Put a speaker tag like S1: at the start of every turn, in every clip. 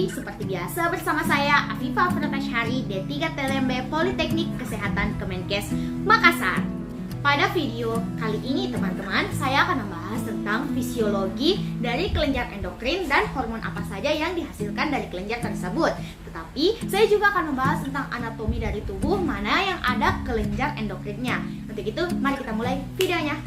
S1: lagi seperti biasa bersama saya Afifah Pratashari D3 TLMB Politeknik Kesehatan Kemenkes Makassar. Pada video kali ini teman-teman, saya akan membahas tentang fisiologi dari kelenjar endokrin dan hormon apa saja yang dihasilkan dari kelenjar tersebut. Tetapi saya juga akan membahas tentang anatomi dari tubuh mana yang ada kelenjar endokrinnya. Untuk itu, mari kita mulai videonya.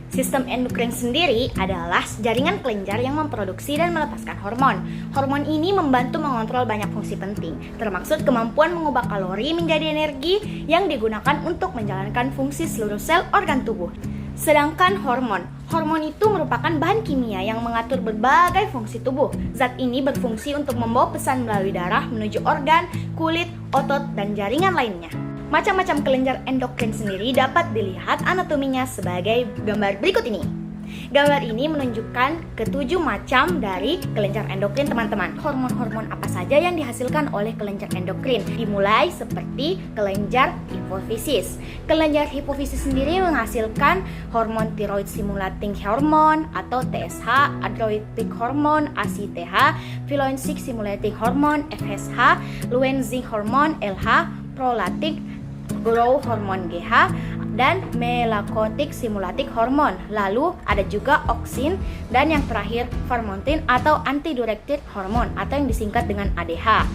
S1: Sistem endokrin sendiri adalah jaringan kelenjar yang memproduksi dan melepaskan hormon. Hormon ini membantu mengontrol banyak fungsi penting, termasuk kemampuan mengubah kalori menjadi energi yang digunakan untuk menjalankan fungsi seluruh sel organ tubuh. Sedangkan hormon itu merupakan bahan kimia yang mengatur berbagai fungsi tubuh. Zat ini berfungsi untuk membawa pesan melalui darah menuju organ, kulit, otot, dan jaringan lainnya. Macam-macam kelenjar endokrin sendiri dapat dilihat anatominya sebagai gambar berikut ini. Gambar ini menunjukkan ketujuh macam dari kelenjar endokrin teman-teman. Hormon-hormon apa saja yang dihasilkan oleh kelenjar endokrin? Dimulai seperti kelenjar hipofisis. Kelenjar hipofisis sendiri menghasilkan hormon thyroid stimulating hormone atau TSH, adrenergic hormone ACTH, thyroid stimulating hormone FSH, luteinizing hormone LH, prolactin growth hormone GH, dan melanocortin stimulating hormone. Lalu ada juga oksin dan yang terakhir fermentin atau antidiuretic hormone atau yang disingkat dengan ADH.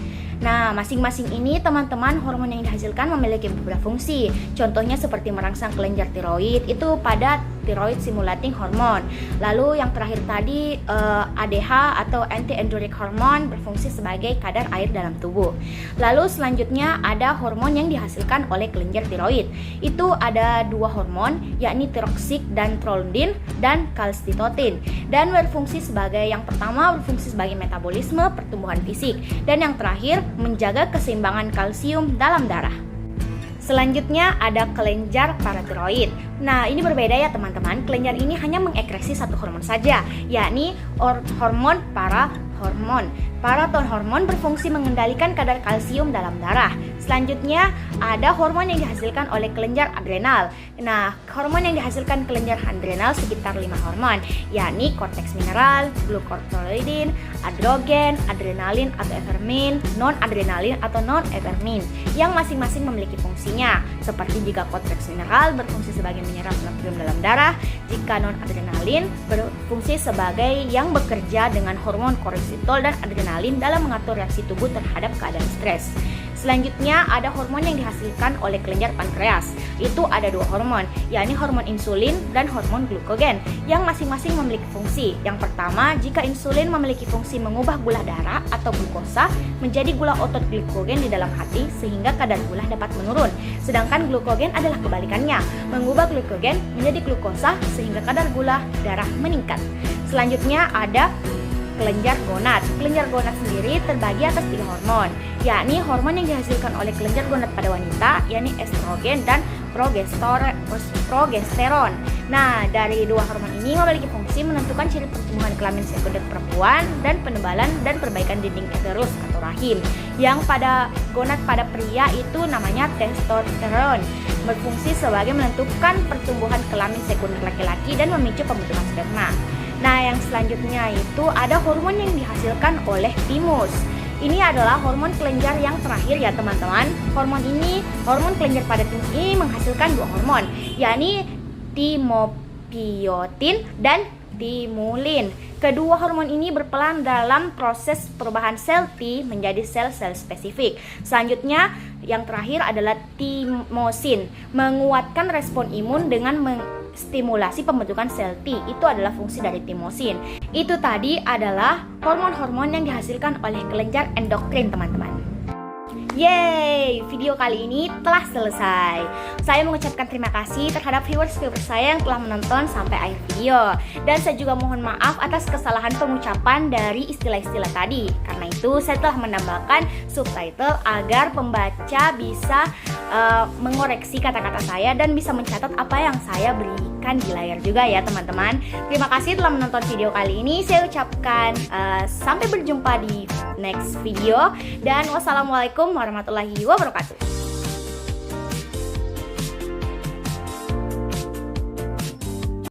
S1: Nah, masing-masing ini teman-teman hormon yang dihasilkan memiliki beberapa fungsi. Contohnya seperti merangsang kelenjar tiroid itu pada thyroid stimulating hormone. Lalu yang terakhir tadi ADH atau anti-androgen hormone berfungsi sebagai kadar air dalam tubuh. Lalu selanjutnya ada hormon yang dihasilkan oleh kelenjar tiroid. Itu ada dua hormon, yakni tiroksik dan prolaktin dan kalsitonin. Dan berfungsi sebagai yang pertama berfungsi sebagai metabolisme pertumbuhan fisik dan yang terakhir menjaga keseimbangan kalsium dalam darah. Selanjutnya ada kelenjar paratiroid. Nah, ini berbeda ya teman-teman. Kelenjar ini hanya mengekresi satu hormon saja, yakni hormon parahormon. Paratonhormon berfungsi mengendalikan kadar kalsium dalam darah. Selanjutnya ada hormon yang dihasilkan oleh kelenjar adrenal. Nah, hormon yang dihasilkan kelenjar adrenal sekitar 5 hormon, yakni korteks mineral, glucocorticoid, androgen, adrenalin atau efermin, non-adrenalin atau non-efermin, yang masing-masing memiliki fungsinya. Seperti jika korteks mineral berfungsi sebagai menyerap natrium dalam darah, jika non-adrenalin berfungsi sebagai yang bekerja dengan hormon kortisol dan adrenalin dalam mengatur reaksi tubuh terhadap keadaan stres. Selanjutnya ada hormon yang dihasilkan oleh kelenjar pankreas. Itu ada dua hormon, yakni hormon insulin dan hormon glukogen, yang masing-masing memiliki fungsi. Yang pertama, jika insulin memiliki fungsi mengubah gula darah atau glukosa menjadi gula otot glikogen di dalam hati sehingga kadar gula dapat menurun. Sedangkan glukogen adalah kebalikannya, mengubah glikogen menjadi glukosa sehingga kadar gula darah meningkat. Selanjutnya ada kelenjar gonad. Kelenjar gonad sendiri terbagi atas 3 hormon, yakni hormon yang dihasilkan oleh kelenjar gonad pada wanita, yakni estrogen dan progesteron. Nah, dari dua hormon ini memiliki fungsi menentukan ciri pertumbuhan kelamin sekunder perempuan dan penebalan dan perbaikan dinding uterus atau rahim. Yang pada gonad pada pria itu namanya testosteron, berfungsi sebagai menentukan pertumbuhan kelamin sekunder laki-laki dan memicu pembentukan sperma. Nah, yang selanjutnya itu ada hormon yang dihasilkan oleh timus. Ini adalah hormon kelenjar yang terakhir ya teman-teman. Hormon kelenjar pada timus ini menghasilkan dua hormon, yakni timopiotin dan timulin. Kedua hormon ini berperan dalam proses perubahan sel T menjadi sel-sel spesifik. Selanjutnya, yang terakhir adalah timosin, menguatkan respon imun dengan stimulasi pembentukan sel T. Itu adalah fungsi dari timosin. Itu tadi adalah hormon-hormon yang dihasilkan oleh kelenjar endokrin teman-teman. Yeay, video kali ini telah selesai. Saya mengucapkan terima kasih terhadap viewers saya yang telah menonton sampai akhir video. Dan saya juga mohon maaf atas kesalahan pengucapan dari istilah-istilah tadi. Karena itu saya telah menambahkan subtitle agar pembaca bisa mengoreksi kata-kata saya dan bisa mencatat apa yang saya berikan di layar juga ya teman-teman. Terima kasih telah menonton video kali ini. Saya ucapkan sampai berjumpa di next video dan wassalamualaikum warahmatullahi wabarakatuh.